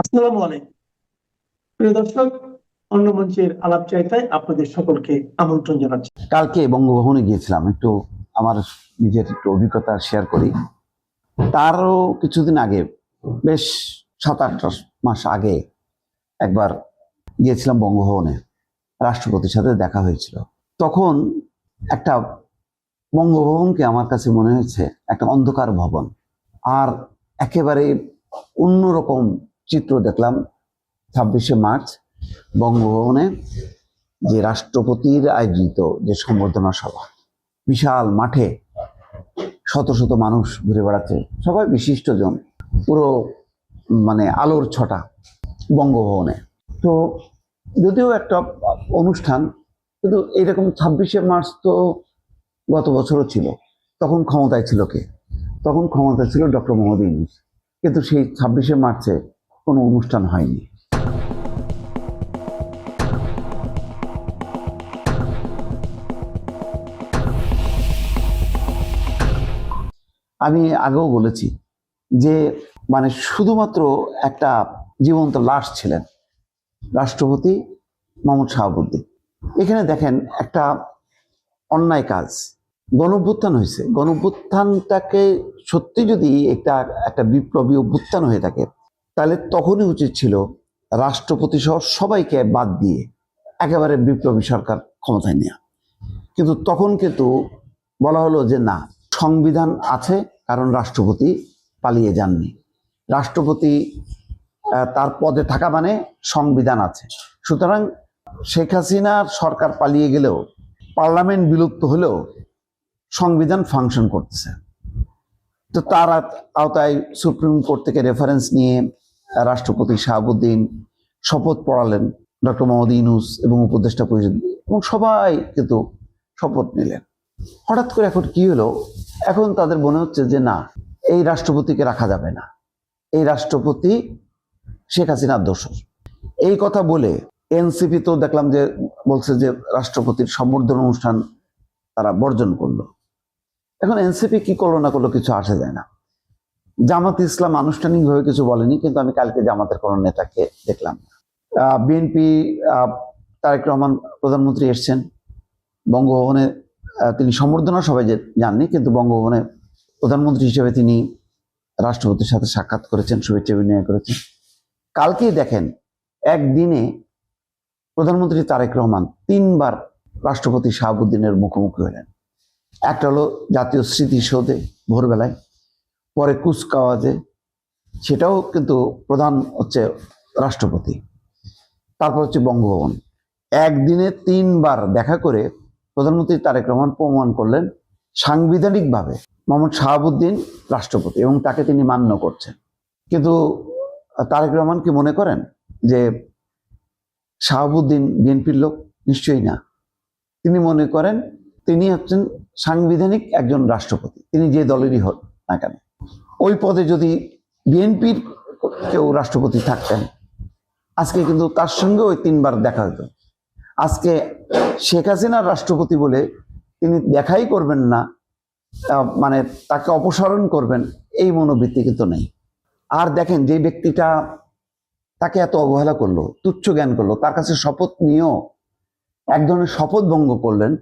আসসালামু আলাইকুম প্রিয় দর্শক, অন্য মঞ্চের আলাপ চাইতায় আপনাদের সকলকে আমন্ত্রণ জানাচ্ছি। কালকে বঙ্গভবনে গিয়েছিলাম, একটু আমার নিজের একটু অভিজ্ঞতা শেয়ার করি। তারও কিছুদিন আগে, বেশ 7-8 মাস আগে একবার গিয়েছিলাম বঙ্গভবনে, রাষ্ট্রপতির সাথে দেখা হয়েছিল। তখন একটা বঙ্গভবনকে আমার কাছে মনে হয়েছে একটা অন্ধকার ভবন, আর একেবারে অন্যরকম চিত্র দেখলাম 26শে মার্চ বঙ্গভবনে, যে রাষ্ট্রপতির আয়োজিত যে সম্বর্ধনা সভা, বিশাল মাঠে শত শত মানুষ ঘুরে বেড়াচ্ছে, সবাই বিশিষ্টজন, পুরো আলোর ছটা বঙ্গভবনে। তো যদিও একটা অনুষ্ঠান, কিন্তু এরকম 26শে মার্চ তো গত বছরও ছিল। তখন ক্ষমতায় ছিল কে? তখন ক্ষমতায় ছিল ডক্টর মোহাম্মদ ইউনূস। কিন্তু সেই 26শে মার্চে কোনো অনুষ্ঠান হয়নি। আমি আগেও বলেছি যে শুধুমাত্র একটা জীবন্ত লাশ ছিলেন রাষ্ট্রপতি মোহাম্মদ শাহাবুদ্দিন। এখানে দেখেন একটা অন্যায় কাজ, গণঅভ্যুত্থান হয়েছে। গণঅভ্যুত্থানটাকে সত্যি যদি একটা বিপ্লবী অভ্যুত্থান হয়ে থাকে, তাহলে তখনই উচিত ছিল রাষ্ট্রপতি সহ সবাইকে বাদ দিয়ে একেবারে বিপ্লবী সরকার ক্ষমতায় নেওয়া। কিন্তু তখন বলা হলো যে না, সংবিধান আছে, কারণ রাষ্ট্রপতি পালিয়ে যাননি। রাষ্ট্রপতি তার পদে থাকা মানে সংবিধান আছে। সুতরাং শেখ হাসিনার সরকার পালিয়ে গেলেও, পার্লামেন্ট বিলুপ্ত হলেও সংবিধান ফাংশন করতেছে। তো তার আওতায় সুপ্রিম কোর্ট থেকে রেফারেন্স নিয়ে রাষ্ট্রপতি শাহাবুদ্দিন শপথ পড়ালেন ডক্টর মোহাম্মদ ইউনূস এবং উপদেষ্টা পরিষদ, এবং সবাই শপথ নিলেন। হঠাৎ করে এখন কি হলো? এখন তাদের মনে হচ্ছে যে না, এই রাষ্ট্রপতিকে রাখা যাবে না, এই রাষ্ট্রপতি শেখ হাসিনার দোসর। এই কথা বলে এনসিপি তো দেখলাম যে বলছে যে রাষ্ট্রপতির সম্বর্ধনা অনুষ্ঠান তারা বর্জন করলো। এখন এনসিপি কি করলো না করলো কিছু আসে যায় না। জামাত ইসলাম আনুষ্ঠানিকভাবে কিছু বলেনি, কিন্তু আমি কালকে জামাতের কোনো নেতাকে দেখলাম না। বিএনপি তারেক রহমান প্রধানমন্ত্রী এসছেন বঙ্গভবনে, তিনি সম্বর্ধনা সবাই যাননি, কিন্তু বঙ্গভবনে প্রধানমন্ত্রী হিসেবে তিনি রাষ্ট্রপতির সাথে সাক্ষাৎ করেছেন, শুভেচ্ছা বিনিময় করেছেন। কালকেই দেখেন একদিনে প্রধানমন্ত্রী তারেক রহমান 3বার রাষ্ট্রপতি শাহাবুদ্দিনের মুখোমুখি হলেন। একটা হলো জাতীয় স্মৃতিসৌধে ভোরবেলায়, পরে কুচকাওয়াজে, সেটাও কিন্তু প্রধান হচ্ছে রাষ্ট্রপতি, তারপর হচ্ছে বঙ্গভবন। একদিনে 3বার দেখা করে প্রধানমন্ত্রী তারেক রহমান প্রমাণ করলেন সাংবিধানিকভাবে মোহাম্মদ শাহাবুদ্দিন রাষ্ট্রপতি, এবং তাকে তিনি মান্য করছেন। কিন্তু তারেক রহমান কি মনে করেন যে শাহাবুদ্দিন বিএনপির লোক? নিশ্চয়ই না। তিনি মনে করেন তিনি হচ্ছেন সাংবিধানিক একজন রাষ্ট্রপতি, তিনি যে দলেরই হোক না কেন। ওই পদে যদি বিএনপির কেউ রাষ্ট্রপতি থাকতেন, আজকে কিন্তু তার সঙ্গে ওই 3বার দেখা হতো। আজকে শেখ হাসিনার রাষ্ট্রপতি বলে তিনি দেখাই করবেন না, তাকে অপসারণ করবেন, এই মনোবৃত্তি কিন্তু নেই। আর দেখেন, যে ব্যক্তিটা তাকে এত অবহেলা করলো, তুচ্ছ জ্ঞান করলো, তার কাছে শপথ নিয়েও এক ধরনের শপথ ভঙ্গ করলেন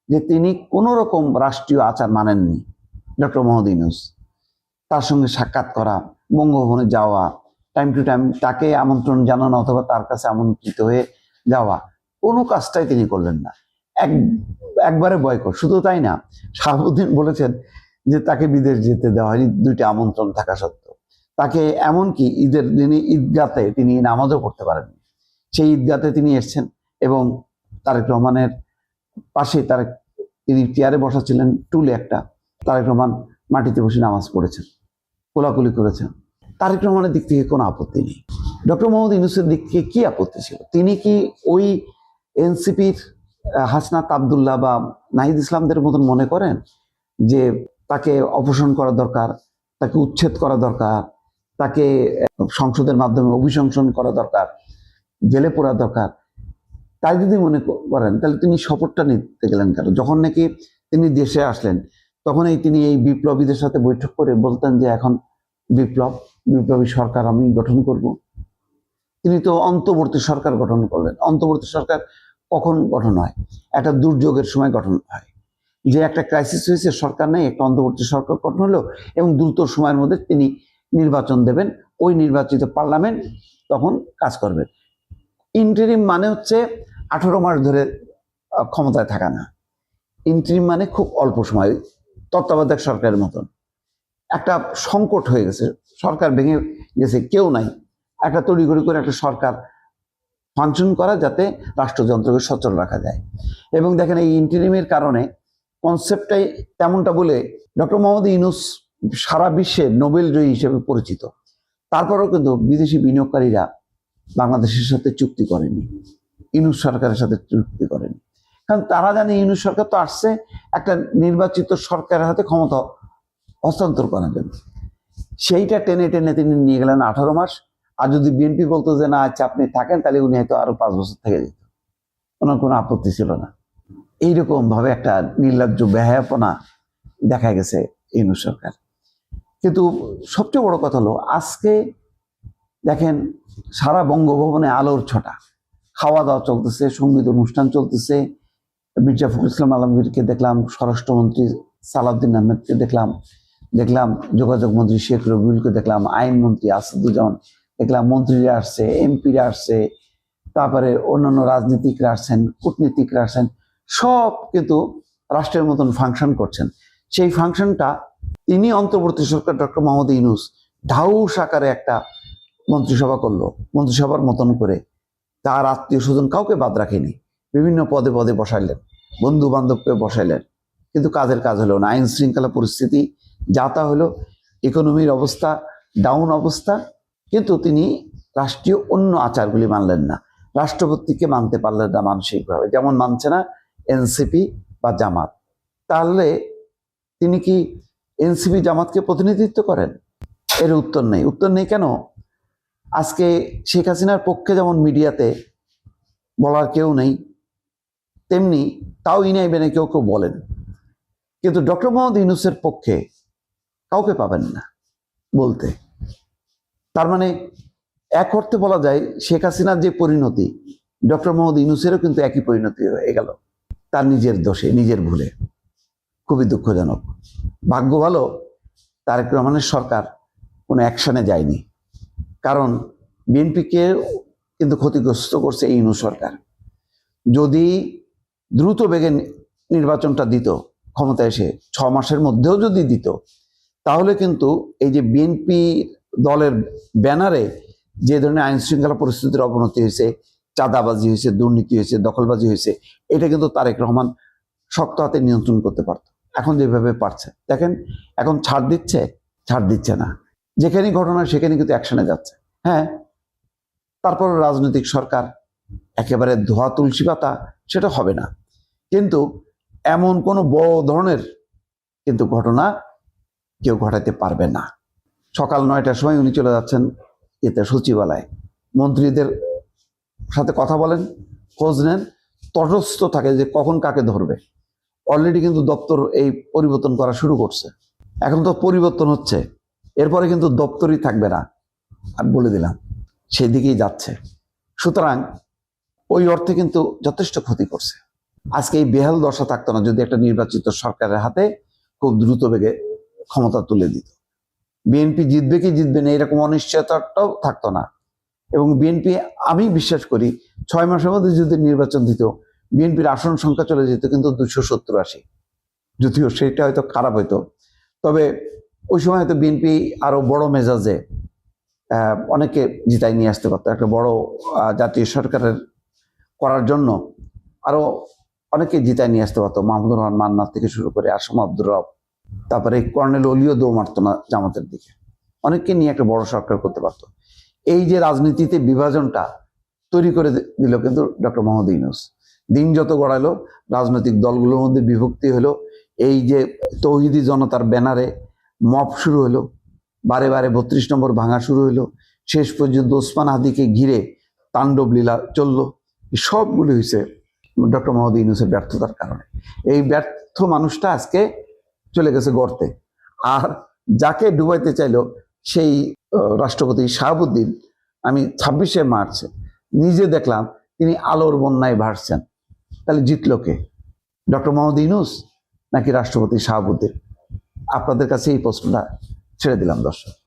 যে তিনি কোনো রকম রাষ্ট্রীয় আচার মানেননি। ডক্টর মোহাম্মদ ইউনূস, তার সঙ্গে সাক্ষাৎ করা, বঙ্গভবনে যাওয়া, টাইম টু টাইম তাকে আমন্ত্রণ জানানো অথবা তার কাছে আমন্ত্রিত হয়ে যাওয়া, কোনো কাজটাই তিনি করলেন না। একবারে বয়কট। শুধু তাই না, শাহাবুদ্দিন বলেছেন যে তাকে বিদেশ যেতে দেওয়া হয়নি 2টা আমন্ত্রণ থাকা সত্ত্বেও। তাকে এমনকি ঈদের দিনে ঈদগাতে তিনি নামাজও পড়তে পারেননি। সেই ঈদগাতে তিনি এসছেন এবং তারেক রহমানের পাশে তিনি চেয়ারে বসা ছিলেন, টুলে একটা, তারেক রহমান মাটিতে বসে নামাজ পড়েছেন, কোলাকুলি করেছেন। তারেক রহমানের দিক থেকে কোনো আপত্তি নেই। ডক্টর মোহাম্মদ ইউনূসের দিক থেকে কি আপত্তি ছিল? তিনি কি ওই এনসিপির হাসনাত আবদুল্লাহ বা নাহিদ ইসলামদের মতন মনে করেন যে তাকে অপসারণ করা দরকার, তাকে উচ্ছেদ করা দরকার, তাকে সংসদের মাধ্যমে অভিশংসন করা দরকার, জেলে পড়া দরকার? তাই যদি মনে করেন, তাহলে তিনি শপথটা নিতে গেলেন কেন? যখন নাকি তিনি দেশে আসলেন, তখনই তিনি এই বিপ্লবীদের সাথে বৈঠক করে বলতেন যে এখন বিপ্লবী সরকার আমি গঠন করব। তিনি তো অন্তর্বর্তী সরকার গঠন করলেন। অন্তর্বর্তী সরকার কখন গঠন হয়? একটা দুর্যোগের সময় গঠন হয়। যে একটা ক্রাইসিস হয়েছে, সরকার নেই, একটা অন্তর্বর্তী সরকার গঠন হলো এবং দ্রুত সময়ের মধ্যে তিনি নির্বাচন দেবেন, ওই নির্বাচিত পার্লামেন্ট তখন কাজ করবে। ইন্টারিম মানে হচ্ছে 18 মাস ধরে ক্ষমতায় থাকা না। ইন্টারিম মানে খুব অল্প সময়, তত্ত্বাবধায়ক সরকারের মতন। একটা সংকট হয়ে গেছে, সরকার ভেঙে গেছে, কেউ নাই, একটা তড়িঘড়ি করে একটা সরকার ফাংশন করা যাতে রাষ্ট্রযন্ত্রকে সচল রাখা যায়। এবং দেখেন এই ইন্টারিমের কারণে কনসেপ্টটাই তেমনটা বলে ডক্টর মোহাম্মদ ইউনূস সারা বিশ্বে নোবেল জয়ী হিসেবে পরিচিত। তারপরেও কিন্তু বিদেশি বিনিয়োগকারীরা বাংলাদেশের সাথে চুক্তি করেনি, ইউনূস সরকারের সাথে চুক্তি করেনি। কারণ তারা জানে ইউনূস সরকার তো আসছে একটা নির্বাচিত সরকারের হাতে ক্ষমতা হস্তান্তর করার জন্য। সেইটা টেনে টেনে তিনি নিয়ে গেলেন 18 মাস। আর যদি বিএনপি বলতো যে না আচ্ছা আপনি থাকেন, তাহলে উনি হয়তো আরো 5 বছর থেকে যেত, ওনার কোনো আপত্তি ছিল না। এইরকম ভাবে একটা নির্লজ্জ বেহায়াপনা দেখা গেছে ইউনূস সরকার। কিন্তু সবচেয়ে বড় কথা হলো আজকে দেখেন সারা বঙ্গভবনে আলোর ছটা, খাওয়া দাওয়া চলতেছে, সঙ্গীত অনুষ্ঠান চলতেছে। মির্জা ফখরুল ইসলাম আলমগীরকে দেখলাম, স্বরাষ্ট্রমন্ত্রী সালাউদ্দিন আহমেদকে দেখলাম যোগাযোগ মন্ত্রী শেখ রবিউলকে দেখলাম, আইনমন্ত্রী আসাদুজ্জামান দেখলাম, মন্ত্রীরা আসছে, এমপিরা আসছে, তারপরে অন্যান্য রাজনীতিকরা আসছেন, কূটনীতিকরা আসছেন, সব কিন্তু রাষ্ট্রের মতন ফাংশন করছেন। সেই ফাংশনটা তিনি অন্তর্বর্তী সরকার ডক্টর মোহাম্মদ ইউনূস ঢাউস আকারে একটা মন্ত্রিসভা করলো, মন্ত্রিসভার মতন করে তার আত্মীয় স্বজন কাউকে বাদ রাখেনি, বিভিন্ন পদে পদে বসাইলেন, বন্ধু বান্ধবকে বসাইলেন, কিন্তু কাজের কাজ হলো না। আইন শৃঙ্খলা পরিস্থিতি যা তা হলো, ইকোনমির অবস্থা ডাউন অবস্থা, কিন্তু তিনি রাষ্ট্রীয় অন্য আচারগুলি মানলেন না, রাষ্ট্রপতিকে মানতে পারলেন না মানসিকভাবে, যেমন মানছে না এনসিপি বা জামাত। তাহলে তিনি কি এনসিপি জামাতকে প্রতিনিধিত্ব করেন? এর উত্তর নেই। উত্তর নেই কেন? আজকে শেখ হাসিনার পক্ষে যেমন মিডিয়াতে বলার কেউ নেই, তেমনি তাও ইনাই বেনে কেউ কেউ বলেন, কিন্তু ডক্টর মোহাম্মদ ইউনূসের পক্ষে কাউকে পাবেন না বলতে। তার মানে এক অর্থে বলা যায় শেখ হাসিনার যে পরিণতি, ডক্টর মোহাম্মদ ইউনূসেরও কিন্তু একই পরিণতি হয়ে গেল, তার নিজের দোষে, নিজের ভুলে। খুবই দুঃখজনক। ভাগ্য ভালো তারেক রহমানের সরকার কোনো অ্যাকশনে যায়নি, কারণ বিএনপিকে কিন্তু ক্ষতিগ্রস্ত করছে এই ইউনূস সরকার। যদি দ্রুত বেগে নির্বাচনটা দিত, ক্ষমতা এসে 6 মাসের মধ্যেও যদি দিত, তাহলে কিন্তু এই যে বিএনপি দলের ব্যানারে যে ধরনের আইন শৃঙ্খলা পরিস্থিতির অবনতি হয়েছে, চাঁদাবাজি হয়েছে, দুর্নীতি হয়েছে, দখলবাজি হয়েছে, এটা কিন্তু তারেক রহমান শক্ত হাতে নিয়ন্ত্রণ করতে পারত। এখন যেভাবে পারছে, দেখেন এখন ছাড় দিচ্ছে না, যেখানেই ঘটনা সেখানে কিন্তু অ্যাকশনে যাচ্ছে। হ্যাঁ, তারপর রাজনৈতিক সরকার একেবারে ধোয়া তুলসী পাতা সেটা হবে না, কিন্তু এমন কোনো বড় ধরনের কিন্তু ঘটনা কেউ ঘটাতে পারবে না। সকাল 9টার সময় উনি চলে যাচ্ছেন সচিবালয়, মন্ত্রীদের সাথে কথা বলেন, খোঁজ নেন, তটস্থ থাকে যে কখন কাকে ধরবে। অলরেডি কিন্তু দপ্তর এই পরিবর্তন করা শুরু করছে, এখন তো পরিবর্তন হচ্ছে, এরপরে কিন্তু দপ্তরই থাকবে না, আর বলে দিলাম সেদিকেই যাচ্ছে। সুতরাং ওই অর্থে কিন্তু যথেষ্ট ক্ষতি করছে। আজকে এই বেহাল দশা থাকতো না যদি একটা নির্বাচিত সরকারের হাতে খুব দ্রুত বেগে ক্ষমতা তুলে দিত। বিএনপি জিতবে কি জিতবে না এরকম অনিশ্চয়তাটাও থাকতো না। এবং বিএনপি, আমি বিশ্বাস করি 6 মাসের মধ্যে যদি নির্বাচন দিত, বিএনপির আসন সংখ্যা চলে যেত কিন্তু 270-80, যদিও সেটা হয়তো খারাপ হইতো, তবে ওই সময় হয়তো বিএনপি আরো বড় মেজাজে অনেকে জিতাই নিয়ে আসতে পারতো। একটা বড় জাতীয় সরকারের করার জন্য আরো অনেকে জিতাই নিয়ে আসতে পারতো, মাহমুদুর রহমান মান্নার থেকে শুরু করে আসম আব্দুর রব, তারপরে কর্নেল অলিও দৌ মারতো না জামাতের দিকে, অনেককে নিয়ে একটা বড় সরকার করতে পারতো। এই যে রাজনীতিতে বিভাজনটা তৈরি করে দিল কিন্তু ডক্টর মোহাম্মদ ইউনূস। দিন যত গড়ালো রাজনৈতিক দলগুলোর মধ্যে বিভক্তি হলো, এই যে তৌহিদি জনতার ব্যানারে মব শুরু হলো, বারে বারে 32 নম্বর ভাঙা শুরু হলো, শেষ পর্যন্ত ওসমান হাদিকে ঘিরে তাণ্ডব লীলা চললো। সবগুলো হয়েছে ডক্টর মোহাম্মদ ইউনূসের ব্যর্থতার কারণে। এই ব্যর্থ মানুষটা আজকে চলে গেছে গর্তে, আর যাকে ডুবাইতে চাইলো সেই রাষ্ট্রপতি শাহাবুদ্দিন আমি 26শে মার্চ নিজে দেখলাম তিনি আলোর বন্যায় ভাসছেন। তাহলে জিতলো কে? ডক্টর মোহাম্মদ ইউনূস নাকি রাষ্ট্রপতি শাহাবুদ্দিন? আপনাদের কাছে এই প্রশ্নটা ছেড়ে দিলাম দর্শক।